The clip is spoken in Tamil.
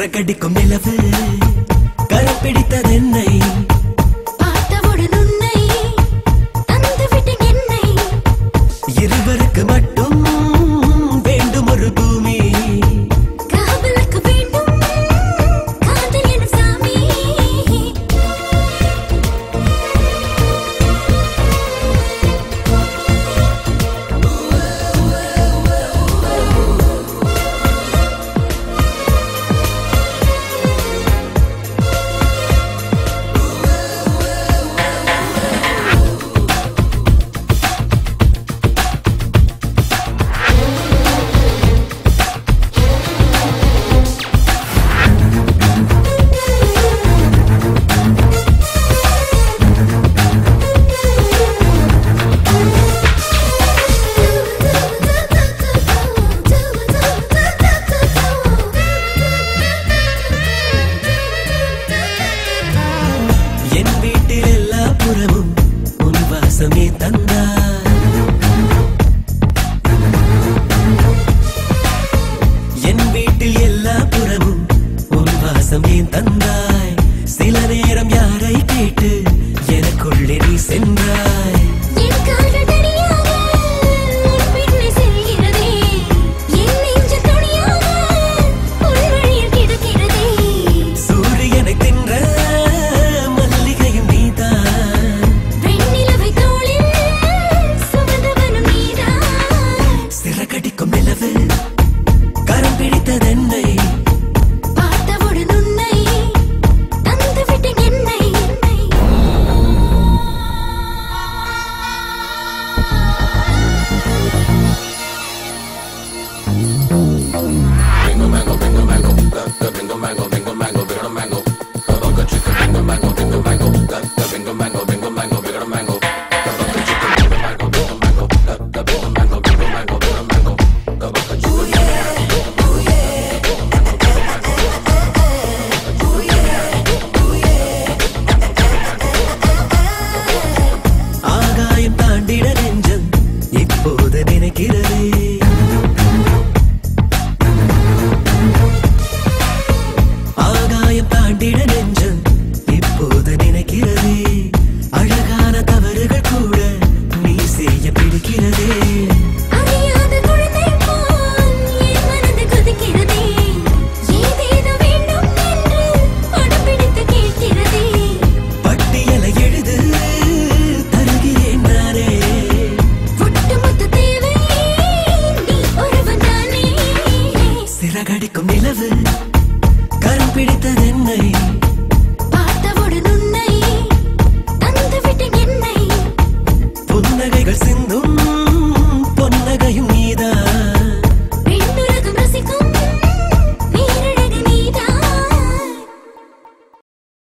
சிறகடிக்கும் நிலவு கரம் பிடித்ததென்னை பார்த்தவுடன் உன்னை தந்துவிட்டேன் என்னை இருவருக்கு மட்டும் வேண்டும் ஒரு பூமி காவலுக்கு வேண்டும் காதல் எனும் சாமி வாசமே தந்தாய் என் வீட்டில் எல்லா புறமும் உன் வாசமே தந்தாய் சில நேரம் யாரை கேட்டு எனக்குள்ளே நீ சென்றாய் கரம் பிடித்ததென்னை பார்த்தவுடன் உன்னை தந்துவிட்டேன் என்னை Bingo mango, bingo mango, bingo mango, bingo mango, bingo mango. Kabaka chicken, bingo mango, bingo mango, bingo mango, bingo mango, bingo mango. Kabaka chicken, bingo mango, bingo mango, bingo mango, bingo mango, bingo mango. Kabaka chicken. ஆகாயம் தாண்டிட நெஞ்சம் இப்போது நினைக்கிறதே ஆகாயம் தாண்டிட நெஞ்சம் இப்போது நினைக்கிறதே அழகான தவறுகள் கூட நீ செய்ய பிடிக்கிறதே அறியாத குழந்தை போல் என் மனது கொதிக்கிறதே ஏதேதோ வேண்டும் என்று படம் பிடித்து கேட்கிறதே பட்டியலை எழுது தருகிறேன் நானே ஒட்டுமொத்த தேவை நீ ஒருவன் தானே சிறகடிக்கும் நிலவு கரம் பிடித்ததென்னை